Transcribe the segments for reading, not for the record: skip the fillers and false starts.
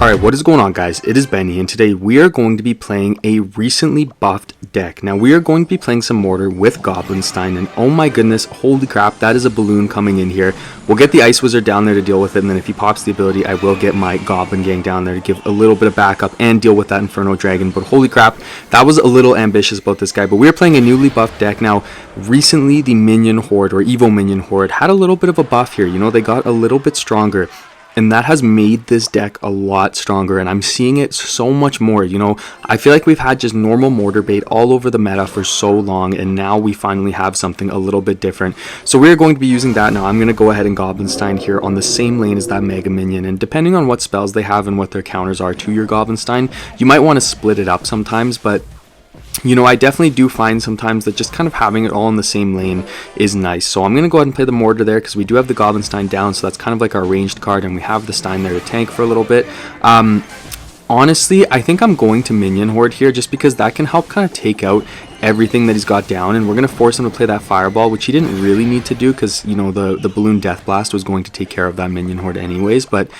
Alright, what is going on, guys? It is Benny, and today we are going to be playing a recently buffed deck. Now, we are going to be playing some Mortar with Goblinstein, and oh my goodness, holy crap, that is a balloon coming in here. We'll get the Ice Wizard down there to deal with it, and then if he pops the ability, I will get my Goblin Gang down there to give a little bit of backup and deal with that Inferno Dragon. But holy crap, that was a little ambitious about this guy. But we are playing a newly buffed deck. Now, recently the Minion Horde, or Evo Minion Horde, had a little bit of a buff here. You know, they got a little bit stronger. And that has made this deck a lot stronger, and I'm seeing it so much more. You know, I feel like we've had just normal Mortar bait all over the meta for so long, and now we finally have something a little bit different. So we're going to be using that now. I'm going to go ahead and Goblinstein here on the same lane as that Mega Minion, and depending on what spells they have and what their counters are to your Goblinstein, you might want to split it up sometimes, but you know, I definitely do find sometimes that just kind of having it all in the same lane is nice. So I'm going to go ahead and play the Mortar there because we do have the Goblinstein down, so that's kind of like our ranged card, and we have the Stein there to tank for a little bit. Honestly, I think I'm going to Minion Horde here just because that can help kind of take out everything that he's got down, and we're going to force him to play that Fireball, which he didn't really need to do because, you know, the Balloon Death Blast was going to take care of that Minion Horde anyways. But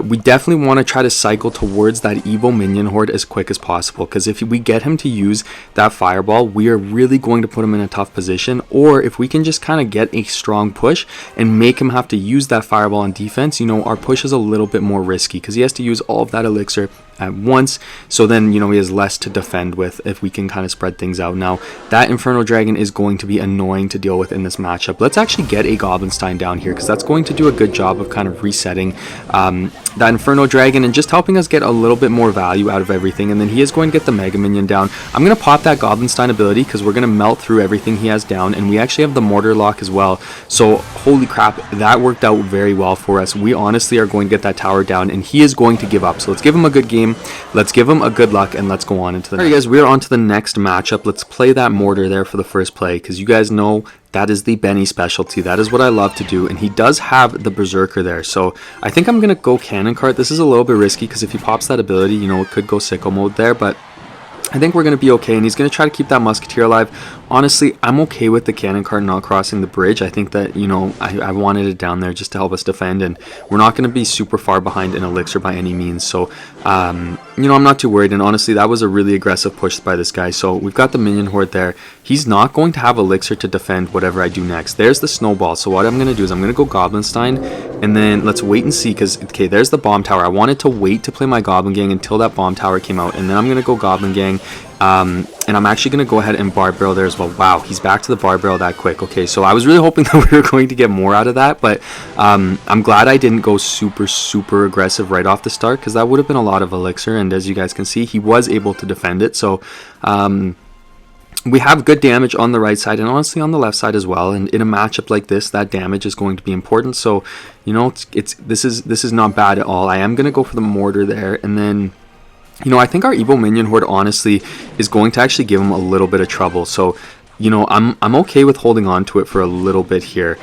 we definitely want to try to cycle towards that Evo Minion Horde as quick as possible, because if we get him to use that Fireball, we are really going to put him in a tough position. Or if we can just kind of get a strong push and make him have to use that Fireball on defense, you know, our push is a little bit more risky because he has to use all of that elixir at once, so then, you know, he has less to defend with if we can kind of spread things out. Now, that Inferno Dragon is going to be annoying to deal with in this matchup. Let's actually get a Goblinstein down here because that's going to do a good job of kind of resetting that Inferno Dragon and just helping us get a little bit more value out of everything. And then he is going to get the Mega Minion down. I'm going to pop that Goblinstein ability because we're going to melt through everything he has down, and we actually have the Mortar lock as well. So holy crap, that worked out very well for us. We honestly are going to get that tower down, and he is going to give up. So let's give him a good game. Let's give him a good luck, and let's go on into the next. Alright guys, we're on to the next matchup. Let's play that Mortar there for the first play, because you guys know that is the Benny specialty. That is what I love to do, and he does have the Berserker there. So I think I'm going to go Cannon Cart. This is a little bit risky, because if he pops that ability, you know, it could go Sicko Mode there, but I think we're going to be okay, and he's going to try to keep that Musketeer alive. Honestly, I'm okay with the Cannon Cart not crossing the bridge. I think that, you know, I wanted it down there just to help us defend, and we're not going to be super far behind in Elixir by any means. So, you know, I'm not too worried, and honestly, that was a really aggressive push by this guy. So we've got the Minion Horde there. He's not going to have Elixir to defend whatever I do next. There's the Snowball. So what I'm going to do is I'm going to go Goblinstein, and then let's wait and see, because, okay, there's the Bomb Tower. I wanted to wait to play my Goblin Gang until that Bomb Tower came out, and then I'm going to go Goblin Gang. And I'm actually going to go ahead and Barb Barrel there as well. Wow, he's back to the Barb Barrel that quick. Okay, so I was really hoping that we were going to get more out of that, but I'm glad I didn't go super aggressive right off the start, because that would have been a lot of Elixir, and as you guys can see, he was able to defend it. So we have good damage on the right side, and honestly on the left side as well, and in a matchup like this, that damage is going to be important. So, you know, this is not bad at all. I am going to go for the Mortar there, and then, you know, I think our Evo Minion Horde honestly is going to actually give him a little bit of trouble. So, you know, I'm okay with holding on to it for a little bit here.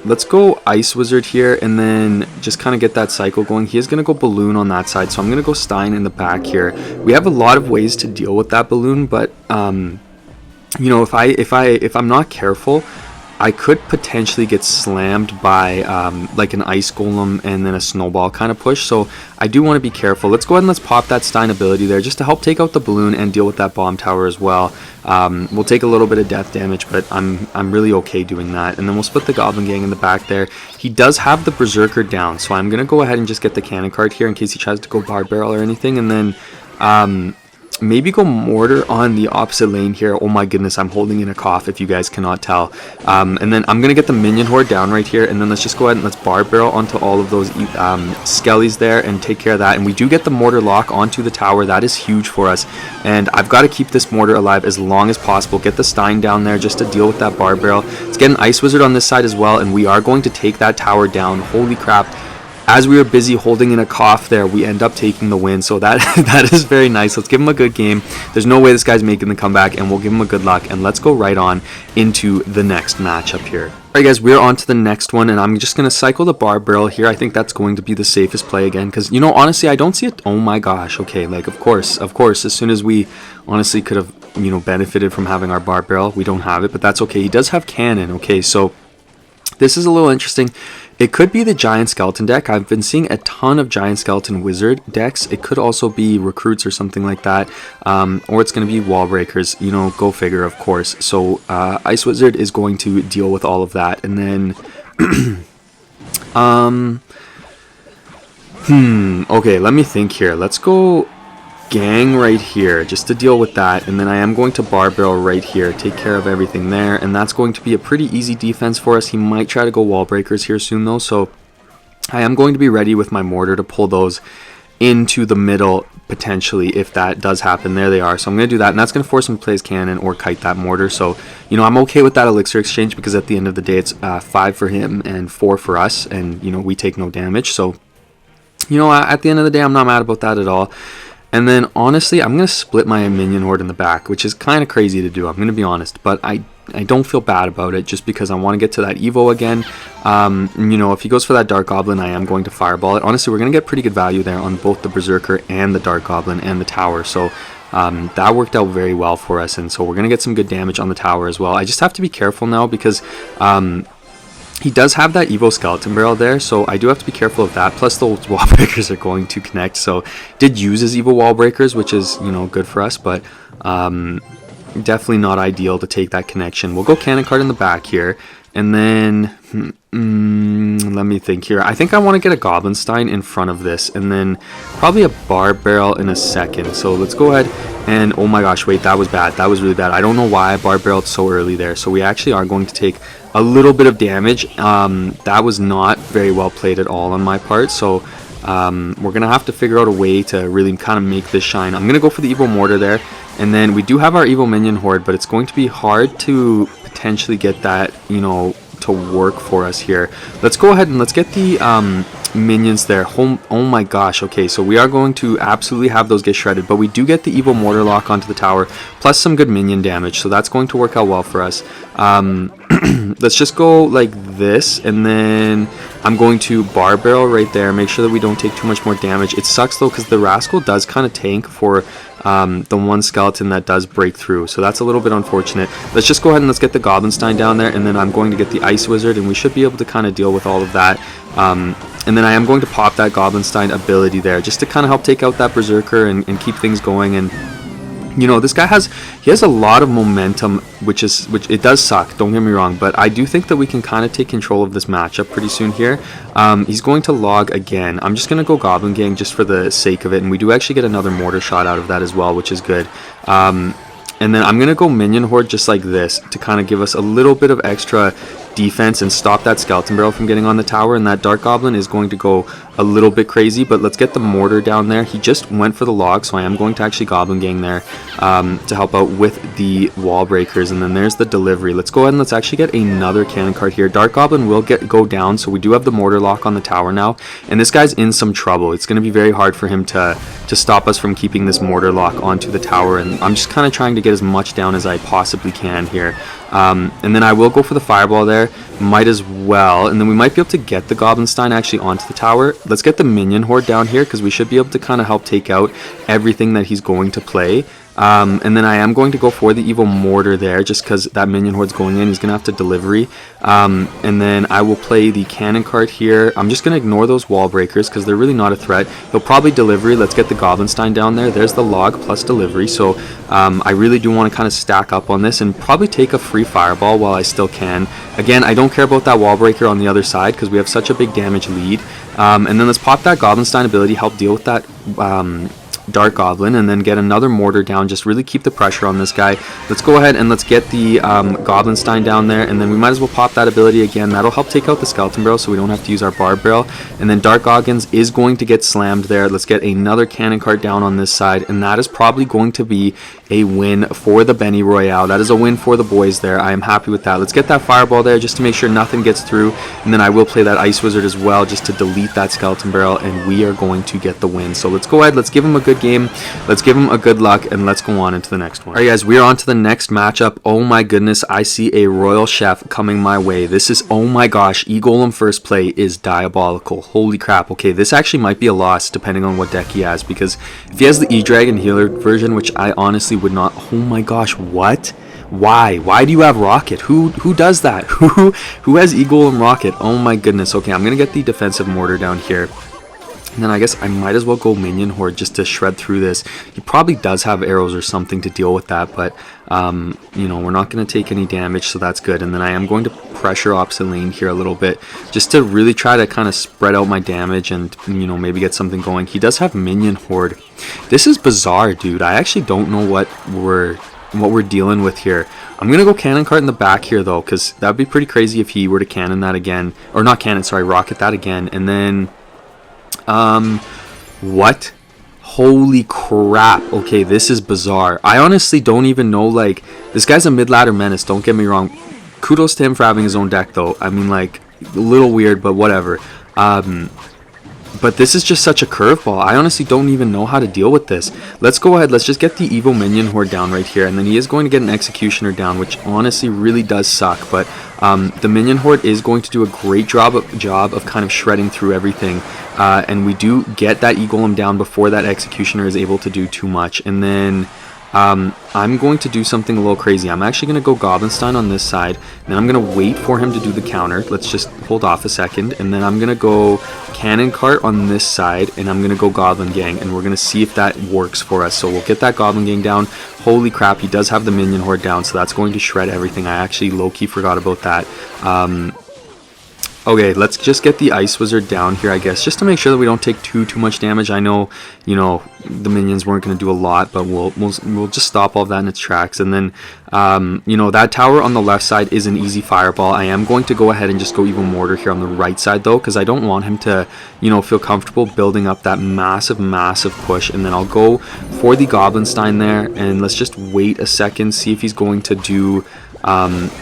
Let's go Ice Wizard here, and then just kind of get that cycle going. He is going to go Balloon on that side, so I'm going to go Stein in the back here. We have a lot of ways to deal with that Balloon, but you know, if I'm not careful, I could potentially get slammed by like an Ice Golem and then a Snowball kind of push, so I do want to be careful. Let's go ahead and let's pop that Stein ability there just to help take out the Balloon and deal with that Bomb Tower as well. We'll take a little bit of death damage, but I'm really okay doing that. And then we'll split the Goblin Gang in the back there. He does have the Berserker down, so I'm going to go ahead and just get the Cannon Cart here in case he tries to go Barb Barrel or anything, and then maybe go Mortar on the opposite lane here. Oh my goodness, I'm holding in a cough if you guys cannot tell. And then I'm going to get the Minion Horde down right here, and then let's just go ahead and let's Barb Barrel onto all of those Skellies there and take care of that. And we do get the Mortar lock onto the tower. That is huge for us, and I've got to keep this Mortar alive as long as possible. Get the Stein down there just to deal with that Barb Barrel. Let's get an Ice Wizard on this side as well, and we are going to take that tower down. Holy crap. As we were busy holding in a cough there, we end up taking the win, so that is very nice. Let's give him a good game. There's no way this guy's making the comeback, and we'll give him a good luck, and let's go right on into the next matchup here. Alright guys, we're on to the next one, and I'm just going to cycle the Barb Barrel here. I think that's going to be the safest play again, because, you know, honestly, I don't see it. Oh my gosh, okay, like, of course, as soon as we honestly could have, you know, benefited from having our Barb Barrel, we don't have it, but that's okay. He does have Cannon, okay, so this is a little interesting. It could be the Giant Skeleton deck. I've been seeing a ton of Giant Skeleton Wizard decks. It could also be Recruits or something like that. Or it's going to be Wall Breakers. You know, go figure, of course. So Ice Wizard is going to deal with all of that. And then... okay, let me think here. Let's go Gang right here just to deal with that, and then I am going to Bar Barrel right here, take care of everything there, and that's going to be a pretty easy defense for us. He might try to go Wall Breakers here soon though, so I am going to be ready with my Mortar to pull those into the middle potentially if that does happen. There they are. So I'm going to do that, and that's going to force him to play his Cannon or kite that Mortar. So, you know, I'm okay with that Elixir exchange because at the end of the day it's 5 for him and 4 for us, and, you know, we take no damage. So, you know, at the end of the day, I'm not mad about that at all. And then, honestly, I'm going to split my Minion Horde in the back, which is kind of crazy to do, I'm going to be honest. But I don't feel bad about it just because I want to get to that Evo again. You know, if he goes for that Dark Goblin, I am going to Fireball it. Honestly, we're going to get pretty good value there on both the Berserker and the Dark Goblin and the Tower. So that worked out very well for us. And so we're going to get some good damage on the Tower as well. I just have to be careful now because... he does have that Evo Skeleton Barrel there, so I do have to be careful of that. Plus, those Wall Breakers are going to connect, so did use his Evo Wall Breakers, which is, you know, good for us, but definitely not ideal to take that connection. We'll go Cannon Card in the back here, and then let me think here. I think I want to get a Goblin Stein in front of this, and then probably a Bar Barrel in a second. So let's go ahead and, oh my gosh, wait, that was bad. That was really bad. I don't know why I Bar Barreled so early there. So we actually are going to take a little bit of damage. That was not very well played at all on my part. So we're going to have to figure out a way to really kind of make this shine. I'm going to go for the Evo Mortar there. And then we do have our Evo Minion Horde, but it's going to be hard to potentially get that, you know, to work for us here. Let's go ahead and let's get the minions there. Oh my gosh. Okay, so we are going to absolutely have those get shredded, but we do get the Evo Mortar lock onto the tower, plus some good minion damage, so that's going to work out well for us. Let's just go like this, and then I'm going to Bar Barrel right there, make sure that we don't take too much more damage. It sucks though because the Rascal does kind of tank for the one skeleton that does break through, so that's a little bit unfortunate. Let's just go ahead and let's get the Goblin Stein down there, and then I'm going to get the Ice Wizard, and we should be able to kind of deal with all of that. And then I am going to pop that Goblin Stein ability there just to kind of help take out that Berserker and keep things going. And you know, this guy has a lot of momentum, which it does suck, don't get me wrong, but I do think that we can kind of take control of this matchup pretty soon here. He's going to log again. I'm just going to go Goblin Gang just for the sake of it, and we do actually get another Mortar shot out of that as well, which is good. And then I'm going to go Minion Horde just like this to kind of give us a little bit of extra defense and stop that Skeleton Barrel from getting on the tower, and that Dark Goblin is going to go a little bit crazy, but let's get the Mortar down there. He just went for the log, so I am going to actually Goblin Gang there to help out with the Wall Breakers, and then there's the delivery. Let's go ahead and let's actually get another Cannon Card here. Dark Goblin will go down, so we do have the Mortar lock on the tower now, and this guy's in some trouble. It's going to be very hard for him to stop us from keeping this Mortar lock onto the tower, and I'm just kind of trying to get as much down as I possibly can here. And then I will go for the Fireball there, might as well, and then we might be able to get the Goblin Stein actually onto the tower. Let's get the Minion Horde down here because we should be able to kind of help take out everything that he's going to play. And then I am going to go for the Evo Mortar there just because that Minion Horde's going in. He's going to have to delivery. And then I will play the Cannon Card here. I'm just going to ignore those Wall Breakers because they're really not a threat. He'll probably delivery. Let's get the Goblin Stein down there. There's the log plus delivery. So I really do want to kind of stack up on this and probably take a free Fireball while I still can. Again, I don't care about that Wall Breaker on the other side because we have such a big damage lead. And then let's pop that Goblin Stein ability, help deal with that Dark Goblin, and then get another Mortar down, just really keep the pressure on this guy. Let's go ahead and let's get the Goblin Stein down there, and then we might as well pop that ability again. That'll help take out the Skeleton Barrel so we don't have to use our Bar Barrel. And then Dark Goggins is going to get slammed there. Let's get another Cannon Card down on this side, and that is probably going to be a win for the Benny Royale. That is a win for the boys there. I am happy with that. Let's get that Fireball there just to make sure nothing gets through, and then I will play that Ice Wizard as well just to delete that Skeleton Barrel, and we are going to get the win. So let's go ahead, let's give him a good game, let's give him a good luck, and let's go on into the next one. Alright guys, we are on to the next matchup. Oh my goodness, I see a Royal Chef coming my way. This is, oh my gosh, E-Golem first play is diabolical. Holy crap. Okay, this actually might be a loss depending on what deck he has, because if he has the E-Dragon Healer version, which I honestly would not, oh my gosh, what? Why do you have rocket? Who does that? Who has E-Golem rocket? Oh my goodness. Okay, I'm gonna get the defensive mortar down here. And then I guess I might as well go minion horde just to shred through this. He probably does have arrows or something to deal with that, but you know, we're not going to take any damage, so that's good. And then I am going to pressure opposite lane here a little bit just to really try to kind of spread out my damage and, you know, maybe get something going. He does have minion horde. This is bizarre, dude. I actually don't know what we're dealing with here. I'm going to go cannon cart in the back here, though, because that would be pretty crazy if he were to cannon that again. Or not cannon, sorry, rocket that again. And then... what? Holy crap. Okay, this is bizarre. I honestly don't even know, like, this guy's a mid-ladder menace, don't get me wrong. Kudos to him for having his own deck, though. I mean, like, a little weird, but whatever. But this is just such a curveball. I honestly don't even know how to deal with this. Let's go ahead. Let's just get the Evo Minion Horde down right here. And then he is going to get an Executioner down, which honestly really does suck. But the Minion Horde is going to do a great job of kind of shredding through everything. And we do get that E-Golem down before that Executioner is able to do too much. And then... I'm going to do something a little crazy. I'm actually going to go Goblinstein on this side, and then I'm going to wait for him to do the counter. Let's just hold off a second, and then I'm going to go Cannon Cart on this side, and I'm going to go Goblin Gang, and we're going to see if that works for us. So we'll get that Goblin Gang down. Holy crap, he does have the Minion Horde down, so that's going to shred everything. I actually low-key forgot about that. Okay, let's just get the Ice Wizard down here, I guess, just to make sure that we don't take too much damage. I know, you know, the minions weren't going to do a lot, but we'll just stop all of that in its tracks. And then, you know, that tower on the left side is an easy fireball. I am going to go ahead and just go Evil Mortar here on the right side, though, because I don't want him to, you know, feel comfortable building up that massive push. And then I'll go for the Goblinstein there, and let's just wait a second, see if he's going to do...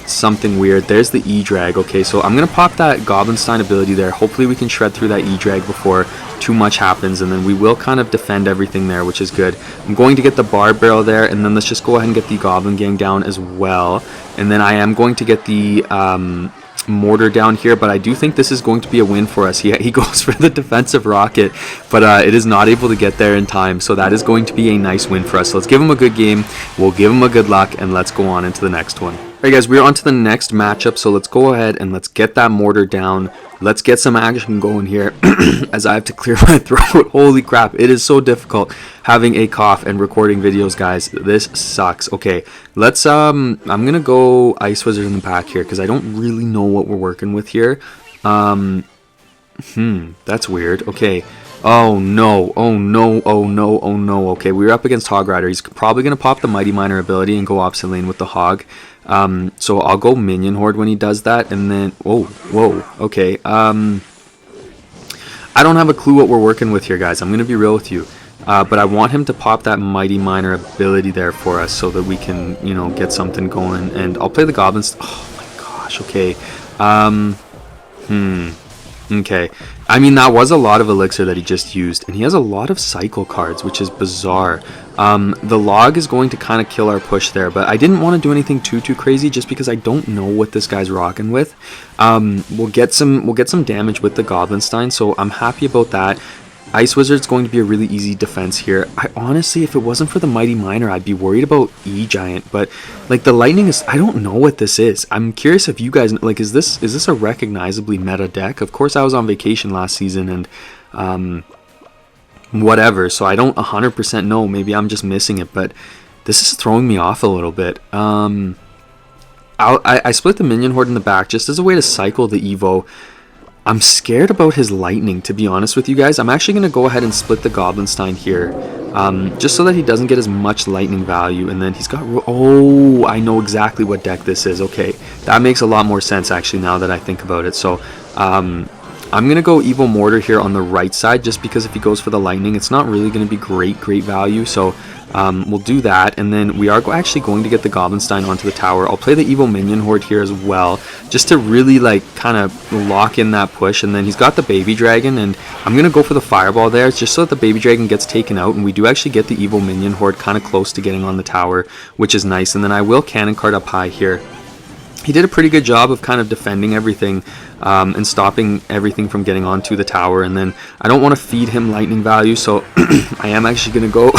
something weird. There's the E-Drag. Okay, so I'm gonna pop that Goblinstein ability there. Hopefully we can shred through that E-Drag before too much happens, and then we will kind of defend everything there, which is good. I'm going to get the Barb Barrel there, and then let's just go ahead and get the Goblin Gang down as well. And then I am going to get the Mortar down here, but I do think this is going to be a win for us. He goes for the defensive rocket, but it is not able to get there in time, so that is going to be a nice win for us. So let's give him a good game, we'll give him a good luck, and let's go on into the next one. Alright guys, we're on to the next matchup, so let's go ahead and let's get that Mortar down. Let's get some action going here as I have to clear my throat. Holy crap, it is so difficult having a cough and recording videos, guys. This sucks. Okay, let's I'm gonna go Ice Wizard in the back here because I don't really know what we're working with here. That's weird. Okay. Oh no, oh no, oh no, oh no. Okay, we're up against Hog Rider. He's probably gonna pop the Mighty Miner ability and go opposite lane with the Hog. So I'll go Minion Horde when he does that, and then whoa, okay. I don't have a clue what we're working with here, guys. I'm gonna be real with you, but I want him to pop that Mighty Miner ability there for us so that we can, you know, get something going. And I'll play the Goblins. Oh my gosh. Okay. Okay, I mean, that was a lot of elixir that he just used, and he has a lot of cycle cards, which is bizarre. The log is going to kind of kill our push there, but I didn't want to do anything too crazy just because I don't know what this guy's rocking with. We'll get some damage with the Goblinstein, so I'm happy about that. Ice Wizard's going to be a really easy defense here. I honestly, if it wasn't for the Mighty Miner, I'd be worried about E-Giant, but like the Lightning is, I don't know what this is. I'm curious if you guys, like, is this a recognizably meta deck? Of course, I was on vacation last season and whatever, so I don't 100% know. Maybe I'm just missing it, but this is throwing me off a little bit. I split the Minion Horde in the back just as a way to cycle the Evo. I'm scared about his lightning, to be honest with you guys. I'm actually going to go ahead and split the Goblinstein here, just so that he doesn't get as much lightning value. And then he's got... Oh, I know exactly what deck this is. Okay, that makes a lot more sense, actually, now that I think about it. So, I'm going to go Evil Mortar here on the right side, just because if he goes for the lightning, it's not really going to be great value. So, we'll do that, and then we are actually going to get the Goblinstein onto the tower. I'll play the Evil Minion Horde here as well, just to really like kind of lock in that push. And then he's got the Baby Dragon, and I'm going to go for the Fireball there, just so that the Baby Dragon gets taken out, and we do actually get the Evil Minion Horde kind of close to getting on the tower, which is nice. And then I will Cannon Cart up high here. He did a pretty good job of kind of defending everything. and stopping everything from getting onto the tower. And then I don't want to feed him lightning value, so I am actually going to go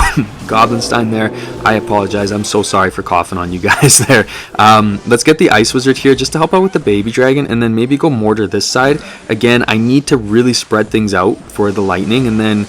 Goblinstein there. I apologize. I'm so sorry for coughing on you guys there. Let's get the Ice Wizard here just to help out with the baby dragon, and then maybe go Mortar this side. Again, I need to really spread things out for the lightning, and then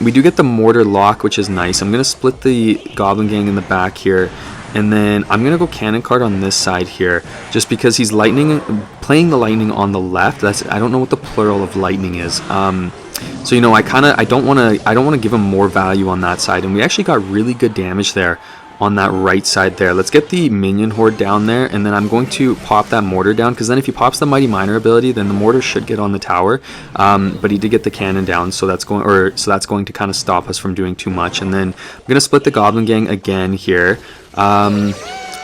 we do get the Mortar lock, which is nice. I'm going to split the Goblin Gang in the back here, and then I'm going to go Cannon Cart on this side here, just because he's playing the lightning on the left. I don't know what the plural of lightning is. So, you know, I don't want to give him more value on that side, and we actually got really good damage there on that right side there. Let's get the minion horde down there, and then I'm going to pop that Mortar down, because then if he pops the Mighty Miner ability, then the Mortar should get on the tower. But he did get the cannon down, so that's going to kind of stop us from doing too much. And then I'm gonna split the Goblin Gang again here.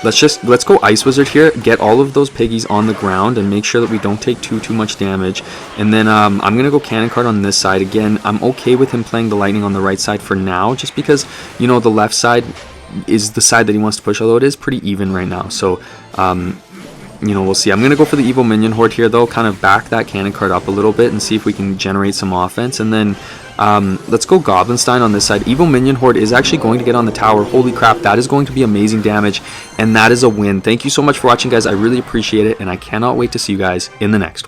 Let's go Ice Wizard here, get all of those piggies on the ground, and make sure that we don't take too much damage. And then I'm gonna go Cannon Cart on this side again. I'm okay with him playing the lightning on the right side for now, just because, you know, the left side is the side that he wants to push, although it is pretty even right now. So you know, we'll see. I'm gonna go for the evil minion horde here though, kind of back that Cannon Cart up a little bit and see if we can generate some offense. And then let's go Goblinstein on this side. Evil minion horde is actually going to get on the tower. Holy crap, that is going to be amazing damage, and that is a win. Thank you so much for watching, guys. I really appreciate it, and I cannot wait to see you guys in the next one.